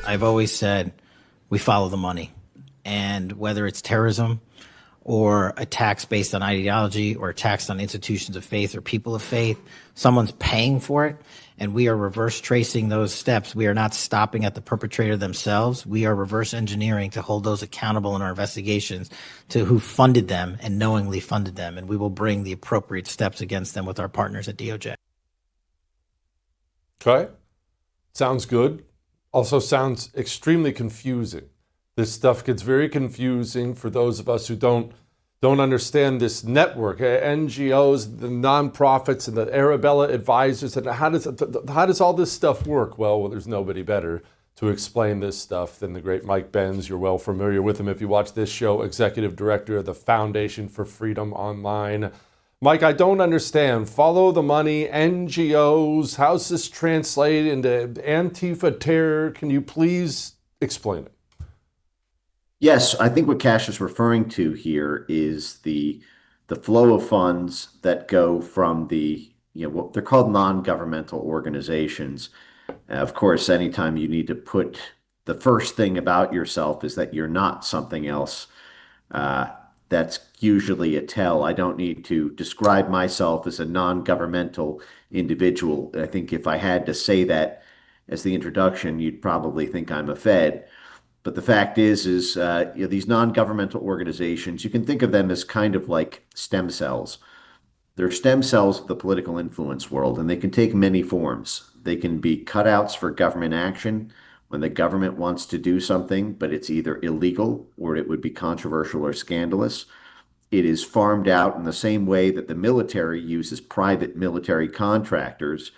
I've always said we follow the money. And whether it's terrorism or attacks based on ideology or attacks on institutions of faith or people of faith, someone's paying for it. And we are reverse tracing those steps. We are not stopping at the perpetrator themselves. We are reverse engineering to hold those accountable in our investigations to who funded them and knowingly funded them. And we will bring the appropriate steps against them with our partners at DOJ. Okay. Sounds good. Also sounds extremely confusing. This stuff gets very confusing for those of us who don't understand this network, NGOs, the nonprofits, and the Arabella advisors. And how does all this stuff work? Well, there's nobody better to explain this stuff than the great Mike Benz. You're well familiar with him if you watch this show, Executive Director of the Foundation for Freedom Online. Mike, I don't understand. Follow the money, NGOs. How's this translate into Antifa terror? Can you please explain it? Yes, I think what Cash is referring to here is the flow of funds that go from what they're called non-governmental organizations. Of course, anytime you need to put the first thing about yourself is that you're not something else. That's usually a tell. I don't need to describe myself as a non-governmental individual. I think if I had to say that as the introduction, you'd probably think I'm a Fed. But the fact is these non-governmental organizations, you can think of them as kind of like stem cells. They're stem cells of the political influence world, and they can take many forms. They can be cutouts for government action when the government wants to do something, but it's either illegal or it would be controversial or scandalous. It is farmed out in the same way that the military uses private military contractors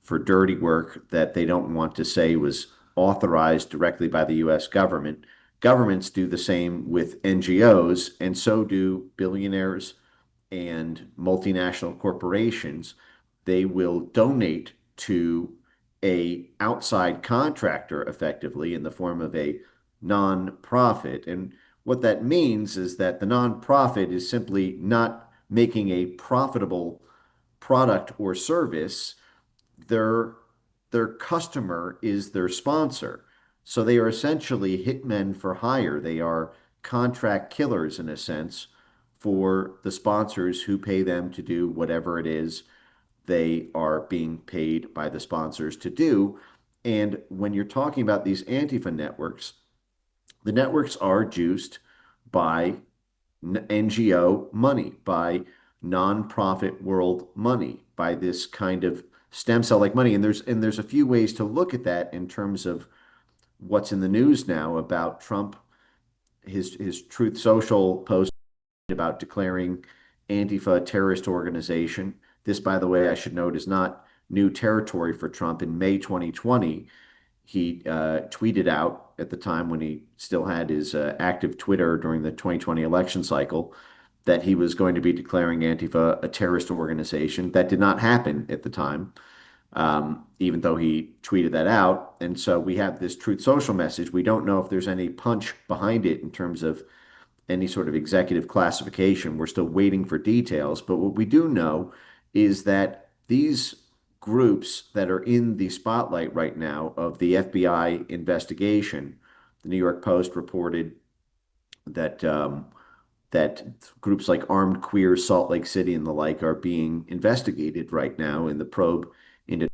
for dirty work that they don't want to say was authorized directly by the US government. Governments do the same with NGOs, and so do billionaires and multinational corporations. They will donate to a outside contractor effectively in the form of a nonprofit. And what that means is that the nonprofit is simply not making a profitable product or service. Their their customer is their sponsor. So they are essentially hitmen for hire. They are contract killers in a sense for the sponsors who pay them to do whatever it is they are being paid by the sponsors to do. And when you're talking about these Antifa networks, the networks are juiced by NGO money, by nonprofit world money, by this kind of stem cell like money. And there's a few ways to look at that in terms of what's in the news now about Trump, his Truth Social post about declaring Antifa a terrorist organization. This, by the way, I should note, is not new territory for Trump. In May 2020, he tweeted out at the time when he still had his active Twitter during the 2020 election cycle that he was going to be declaring Antifa a terrorist organization. That did not happen at the time, even though he tweeted that out. And so we have this Truth Social message. We don't know if there's any punch behind it in terms of any sort of executive classification. We're still waiting for details. But what we do know is that these groups that are in the spotlight right now of the FBI investigation, the New York Post reported that that groups like Armed Queers, Salt Lake City, and the like are being investigated right now in the probe into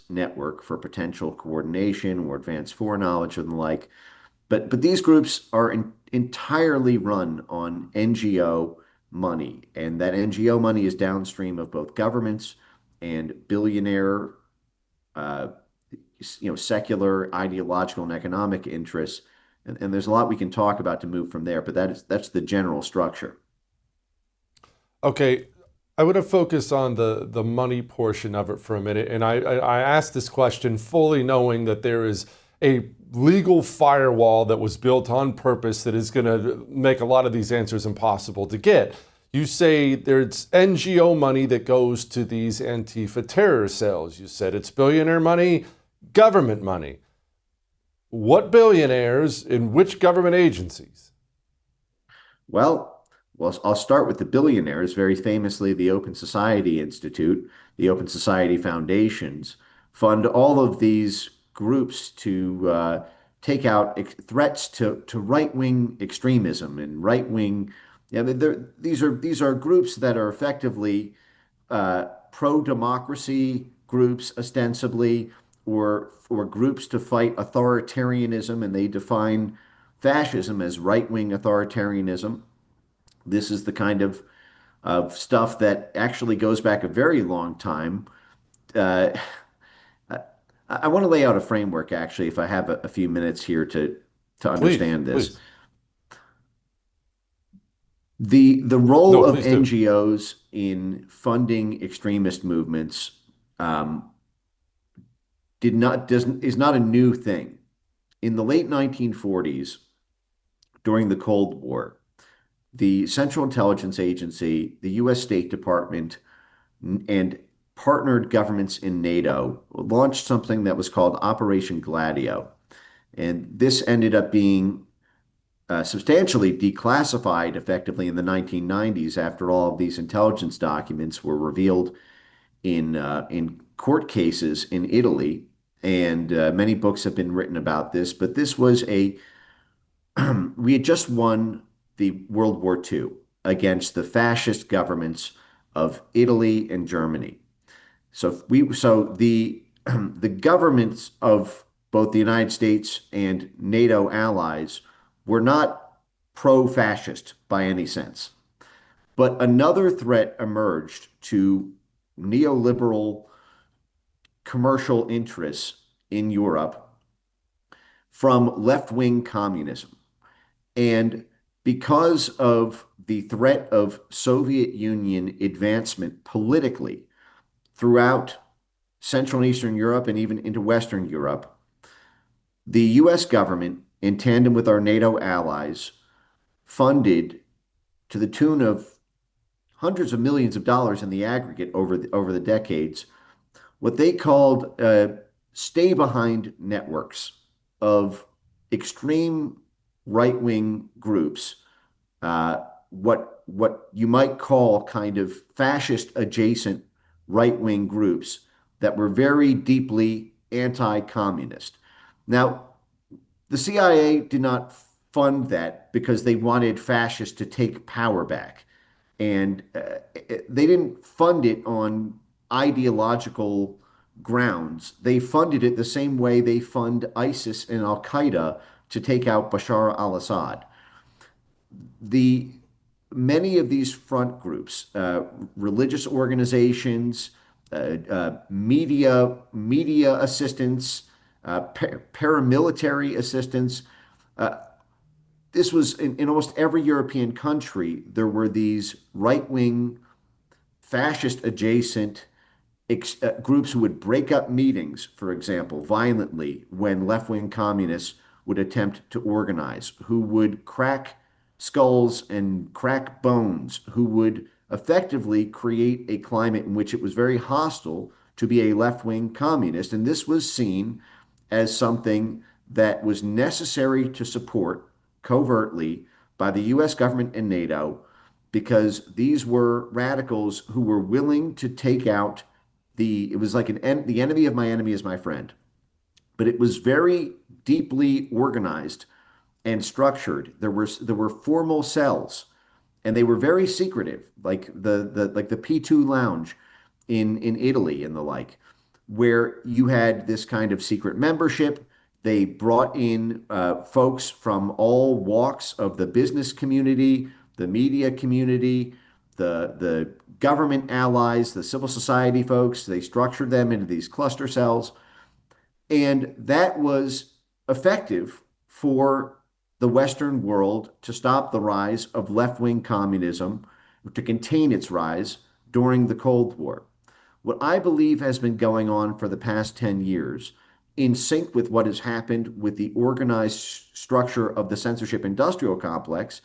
network for potential coordination or advanced foreknowledge and the like. But these groups are entirely run on NGO money, and that NGO money is downstream of both governments and billionaire, uh, secular, ideological, and economic interests. And there's a lot we can talk about to move from there, but that's the general structure. Okay, I want to focus on the money portion of it for a minute. And I asked this question fully knowing that there is a legal firewall that was built on purpose that is going to make a lot of these answers impossible to get. You say there's NGO money that goes to these Antifa terror cells. You said it's billionaire money, government money. What billionaires in which government agencies? Well, I'll start with the billionaires. Very famously, the Open Society Institute, the Open Society Foundations fund all of these groups to take out threats to right-wing extremism and right-wing. Yeah, these are groups that are effectively pro-democracy groups ostensibly, or groups to fight authoritarianism, and they define fascism as right-wing authoritarianism. This is the kind of stuff that actually goes back a very long time. Uh, I want to lay out a framework, actually, if I have a few minutes here to Please, understand this. please. The role No, of please do. NGOs in funding extremist movements um, did not does is not a new thing. In the late 1940s, during the Cold War, the Central Intelligence Agency, the U.S. State Department, and partnered governments in NATO launched something that was called Operation Gladio. And this ended up being substantially declassified effectively in the 1990s after all of these intelligence documents were revealed in court cases in Italy. And many books have been written about this, but this was a we had just won the World War II against the fascist governments of Italy and Germany. So the the governments of both the United States and NATO allies were not pro-fascist by any sense. But another threat emerged to neoliberal commercial interests in Europe from left-wing communism. And because of the threat of Soviet Union advancement politically throughout Central and Eastern Europe and even into Western Europe, the US government, in tandem with our NATO allies, funded to the tune of hundreds of millions of dollars in the aggregate over the decades what they called stay behind networks of extreme right wing groups, what you might call kind of fascist adjacent right wing groups that were very deeply anti-communist. Now, the CIA did not fund that because they wanted fascists to take power back. And they didn't fund it on ideological grounds. They funded it the same way they fund ISIS and Al Qaeda to take out Bashar al-Assad. The Many of these front groups, religious organizations, media assistance, paramilitary assistance. This was in almost every European country. There were these right-wing, fascist adjacent groups who would break up meetings, for example, violently when left-wing communists would attempt to organize, who would crack skulls and crack bones, who would effectively create a climate in which it was very hostile to be a left-wing communist. And this was seen as something that was necessary to support covertly by the US government and NATO because these were radicals who were willing to take out it was like the enemy of my enemy is my friend. But it was very deeply organized and structured. There were formal cells, and they were very secretive, like the P2 lounge in Italy and the like, where you had this kind of secret membership. They brought in folks from all walks of the business community, the media community, the government allies, the civil society folks. They structured them into these cluster cells. And that was effective for the Western world to stop the rise of left-wing communism, to contain its rise during the Cold War. What I believe has been going on for the past 10 years, in sync with what has happened with the organized structure of the censorship industrial complex,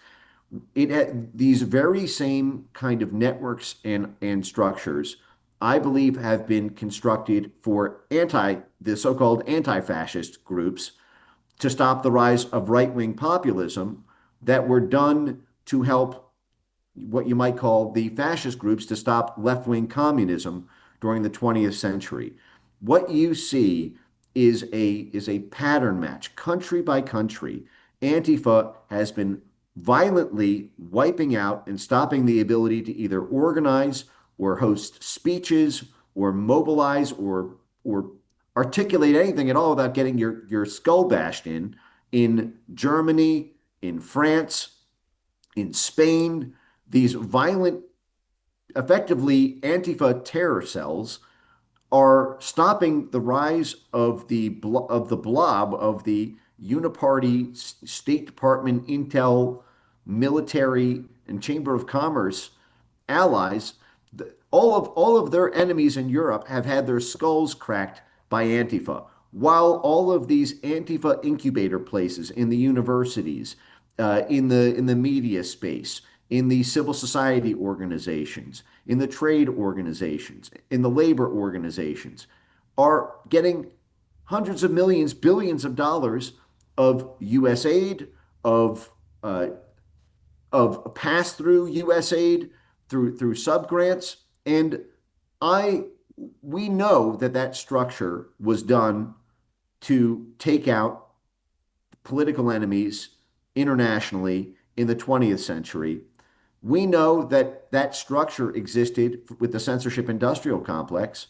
these very same kind of networks and structures, I believe, have been constructed for the so-called anti-fascist groups to stop the rise of right-wing populism that were done to help what you might call the fascist groups to stop left-wing communism during the 20th century. What you see is a pattern match, country by country. Antifa has been violently wiping out and stopping the ability to either organize or host speeches or mobilize or articulate anything at all without getting your skull bashed in Germany, in France, in Spain. These violent, effectively Antifa terror cells are stopping the rise of the blob of the uniparty State Department, Intel, military, and Chamber of Commerce allies. All of their enemies in Europe have had their skulls cracked by Antifa, while all of these Antifa incubator places in the universities, in the media space, in the civil society organizations, in the trade organizations, in the labor organizations, are getting hundreds of millions, billions of dollars of U.S. aid, of uh, of pass-through U.S. aid through subgrants, and I we know that that structure was done to take out political enemies internationally in the 20th century. We know that that structure existed with the censorship industrial complex.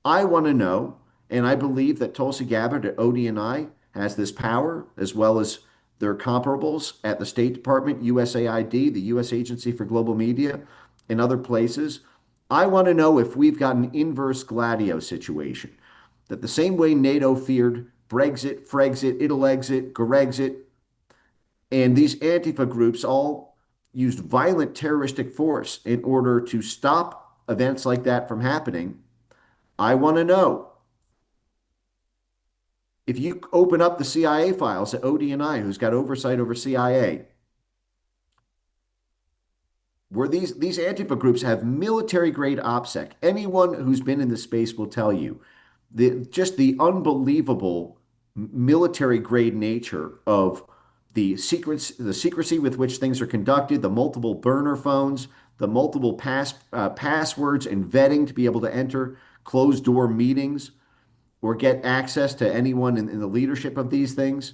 I want to know, and I believe that Tulsi Gabbard at ODNI has this power, as well as their comparables at the State Department, USAID, the U.S. Agency for Global Media, and other places. I want to know if we've got an inverse Gladio situation, that the same way NATO feared Brexit, Frexit, Italexit, Gorexit, and these Antifa groups all used violent terroristic force in order to stop events like that from happening. I want to know if you open up the CIA files at ODNI, who's got oversight over CIA, where these Antifa groups have military grade OPSEC. Anyone who's been in the space will tell you just the unbelievable military grade nature of the secrecy with which things are conducted, the multiple burner phones, the multiple passwords and vetting to be able to enter closed door meetings or get access to anyone in the leadership of these things.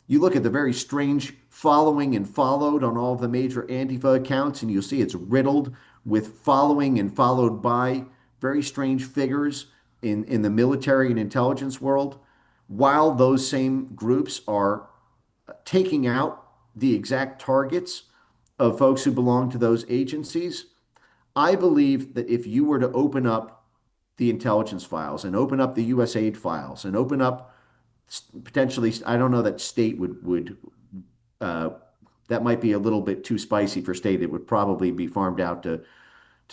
You look at the very strange following and followed on all of the major Antifa accounts, and you'll see it's riddled with following and followed by very strange figures in the military and intelligence world, while those same groups are taking out the exact targets of folks who belong to those agencies. I believe that if you were to open up the intelligence files and open up the USAID files and open up potentially, I don't know that state would uh, that might be a little bit too spicy for state. It would probably be farmed out to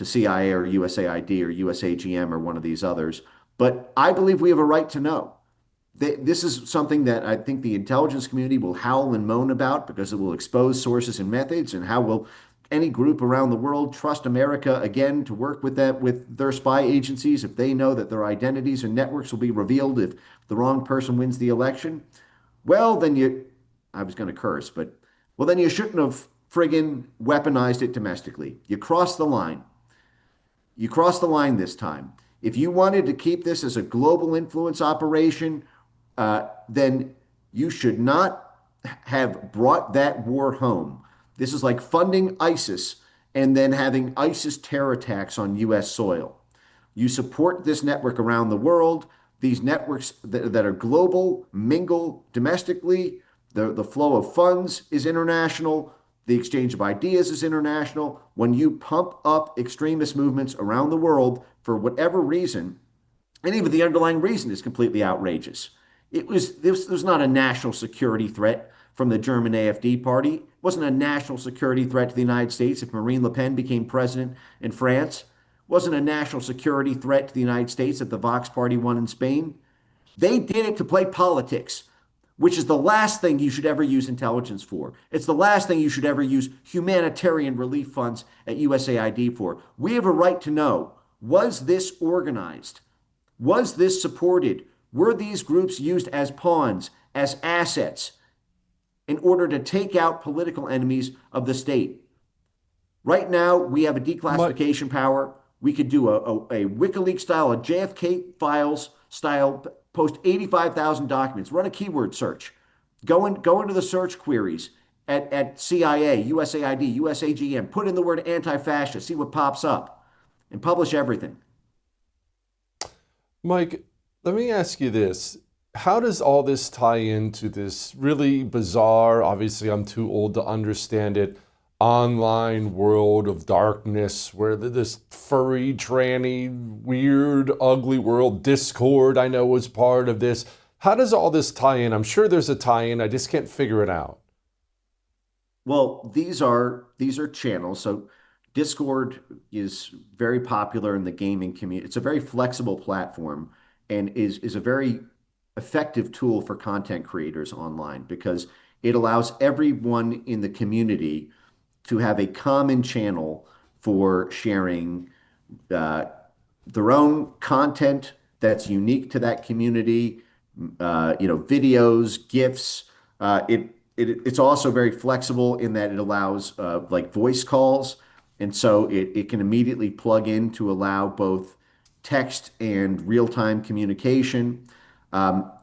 CIA or USAID or USAGM or one of these others. But I believe we have a right to know. This is something that I think the intelligence community will howl and moan about because it will expose sources and methods. And how will any group around the world trust America again to work with their spy agencies if they know that their identities and networks will be revealed if the wrong person wins the election? Well, I was going to curse, but well, then you shouldn't have friggin' weaponized it domestically. You crossed the line. You crossed the line this time. If you wanted to keep this as a global influence operation, then you should not have brought that war home. This is like funding ISIS and then having ISIS terror attacks on U.S. soil. You support this network around the world. These networks that are global mingle domestically. The flow of funds is international. The exchange of ideas is international. When you pump up extremist movements around the world for whatever reason, and even the underlying reason is completely outrageous. This was not a national security threat from the German AfD party. It wasn't a national security threat to the United States if Marine Le Pen became president in France. It wasn't a national security threat to the United States if the Vox party won in Spain. They did it to play politics, which is the last thing you should ever use intelligence for. It's the last thing you should ever use humanitarian relief funds at USAID for. We have a right to know, was this organized? Was this supported? Were these groups used as pawns, as assets, in order to take out political enemies of the state? Right now, we have a declassification power. We could do a WikiLeaks style, a JFK files style post 85,000 documents, run a keyword search, go into the search queries at CIA, USAID, USAGM, put in the word anti-fascist, see what pops up, and publish everything. Mike, let me ask you this. How does all this tie into this really bizarre, obviously I'm too old to understand it, online world of darkness where this furry, tranny, weird, ugly world, Discord, I know was part of this. How does all this tie in? I'm sure there's a tie in. I just can't figure it out. Well, these are channels. So Discord is very popular in the gaming community. It's a very flexible platform and is a very effective tool for content creators online because it allows everyone in the community to have a common channel for sharing uh, their own content that's unique to that community, videos, GIFs. It's also very flexible in that it allows like voice calls, and so it can immediately plug in to allow both text and real-time communication.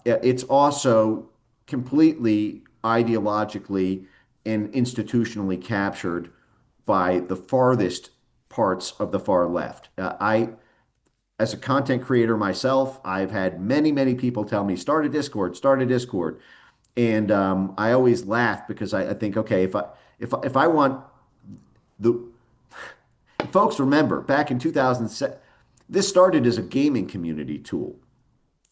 It's also completely ideologically and institutionally captured by the farthest parts of the far left. As a content creator myself, I've had many, many people tell me, start a Discord, start a Discord. And I always laugh because I think, okay, if I want the folks remember back in 2007, this started as a gaming community tool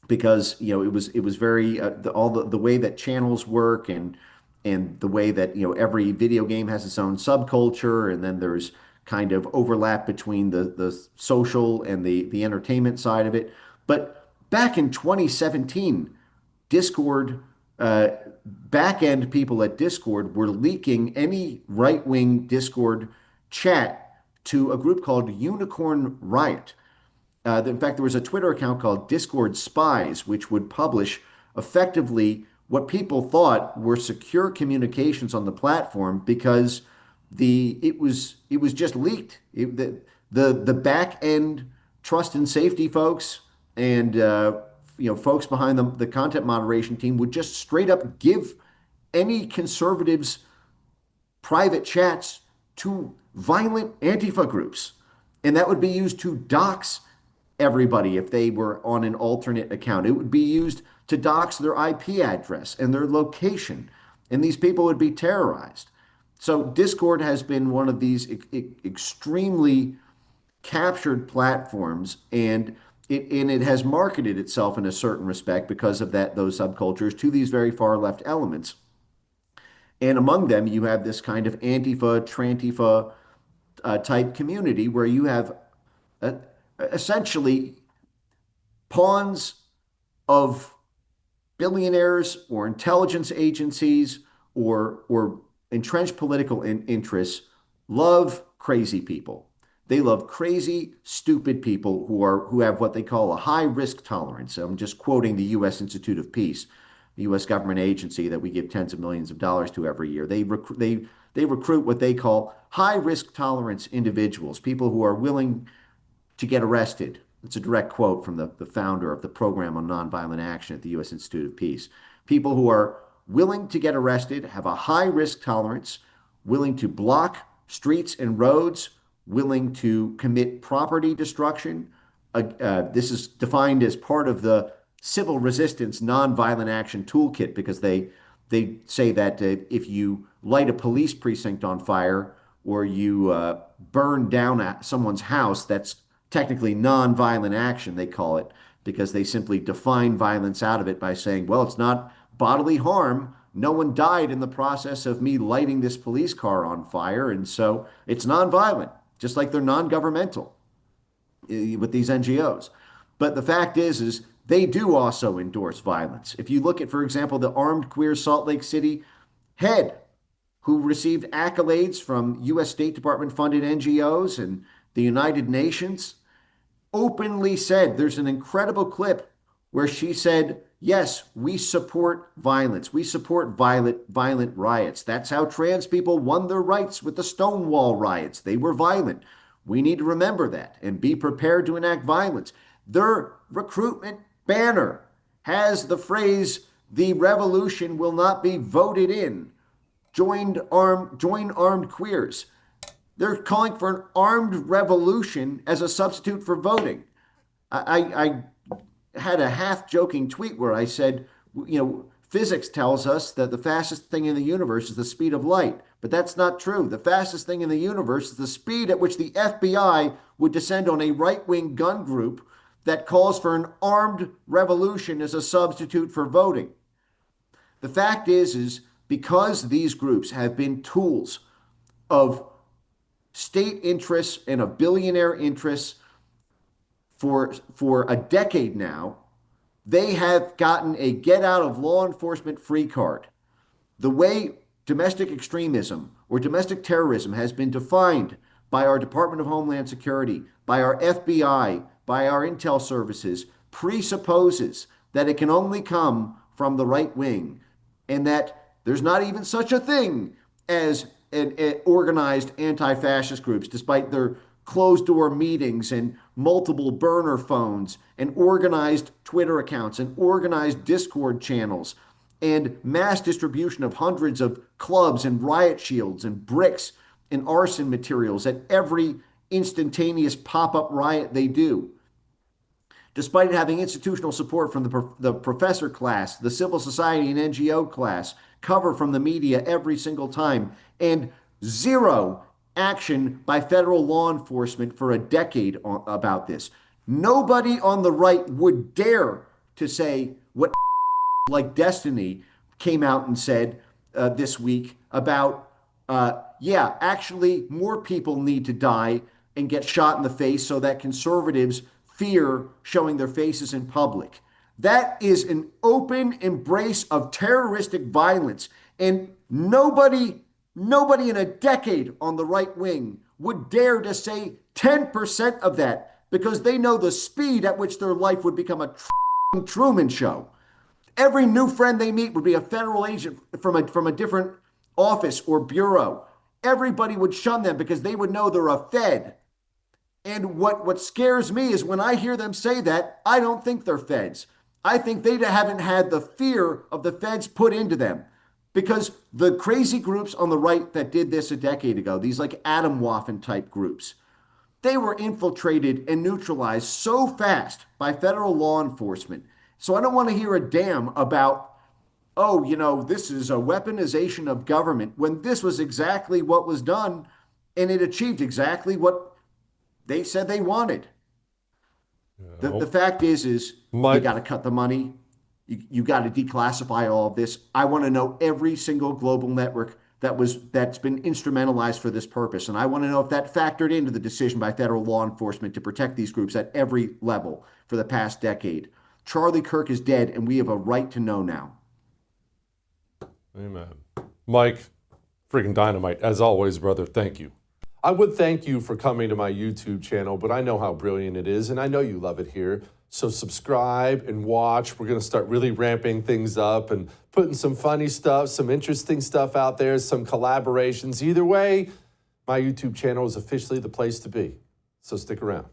because it was very all the way that channels work and the way that every video game has its own subculture and then there's kind of overlap between the social and the entertainment side of it. But back in 2017, Discord back end people at Discord were leaking any right wing Discord chat to a group called Unicorn Riot. In fact, there was a Twitter account called Discord Spies, which would publish effectively what people thought were secure communications on the platform because it was just leaked. The back end trust and safety folks and folks behind the content moderation team would just straight up give any conservatives private chats to violent Antifa groups. And that would be used to dox everybody if they were on an alternate account. It would be used to dox their IP address and their location. And these people would be terrorized. So Discord has been one of these extremely captured platforms and it has marketed itself in a certain respect because of those subcultures to these very far left elements. And among them, you have this kind of Antifa, Trantifa type community where you have uh, essentially pawns of billionaires or intelligence agencies or entrenched political interests love crazy people. They love crazy, stupid people who have what they call a high risk tolerance. I'm just quoting the U.S. Institute of Peace, the U.S. government agency that we give tens of millions of dollars to every year. They recruit what they call high risk tolerance individuals, people who are willing to get arrested. It's a direct quote from the founder of the program on nonviolent action at the U.S. Institute of Peace. People who are willing to get arrested, have a high risk tolerance, willing to block streets and roads, willing to commit property destruction. This is defined as part of the civil resistance nonviolent action toolkit because they say that if you light a police precinct on fire or you burn down someone's house, that's technically nonviolent action, they call it, because they simply define violence out of it by saying, well, it's not bodily harm. No one died in the process of me lighting this police car on fire. And so it's nonviolent, just like they're non-governmental with these NGOs. But the fact is they do also endorse violence. If you look at, for example, the Armed Queer Salt Lake City head, who received accolades from U.S. State Department funded NGOs and the United Nations, openly said, there's an incredible clip where she said, yes, we support violence. We support violent riots. That's how trans people won their rights with the Stonewall riots. They were violent. We need to remember that and be prepared to enact violence. Their recruitment banner has the phrase, "The revolution will not be voted in. Join armed queers." They're calling for an armed revolution as a substitute for voting. I had a half joking tweet where I said, physics tells us that the fastest thing in the universe is the speed of light, but that's not true. The fastest thing in the universe is the speed at which the FBI would descend on a right-wing gun group that calls for an armed revolution as a substitute for voting. The fact is because these groups have been tools of state interests and of billionaire interests for a decade now, they have gotten a get out of law enforcement free card. The way domestic extremism or domestic terrorism has been defined by our Department of Homeland Security, by our FBI, by our intel services, presupposes that it can only come from the right wing, and that there's not even such a thing as an organized anti-fascist groups, despite their closed-door meetings and multiple burner phones and organized Twitter accounts and organized Discord channels and mass distribution of hundreds of clubs and riot shields and bricks and arson materials at every instantaneous pop-up riot they do. Despite it having institutional support from the professor class, the civil society and NGO class, cover from the media every single time, and zero action by federal law enforcement for a decade about this. Nobody on the right would dare to say what like Destiny came out and said this week about, actually more people need to die and get shot in the face so that conservatives fear showing their faces in public. That is an open embrace of terroristic violence, and nobody in a decade on the right wing would dare to say 10% of that, because they know the speed at which their life would become a Truman Show. Every new friend they meet would be a federal agent from a different office or bureau. Everybody would shun them because they would know they're a Fed. And what scares me is when I hear them say that, I don't think they're Feds. I think they haven't had the fear of the Feds put into them. Because the crazy groups on the right that did this a decade ago, these like Atomwaffen type groups, they were infiltrated and neutralized so fast by federal law enforcement. So I don't want to hear a damn about, this is a weaponization of government, when this was exactly what was done, and it achieved exactly what they said they wanted. The fact is you got to cut the money. You got to declassify all of this. I want to know every single global network that's been instrumentalized for this purpose. And I want to know if that factored into the decision by federal law enforcement to protect these groups at every level for the past decade. Charlie Kirk is dead, and we have a right to know now. Amen. Mike, freaking dynamite. As always, brother, thank you. I would thank you for coming to my YouTube channel, but I know how brilliant it is, and I know you love it here. So subscribe and watch. We're going to start really ramping things up and putting some funny stuff, some interesting stuff out there, some collaborations. Either way, my YouTube channel is officially the place to be. So stick around.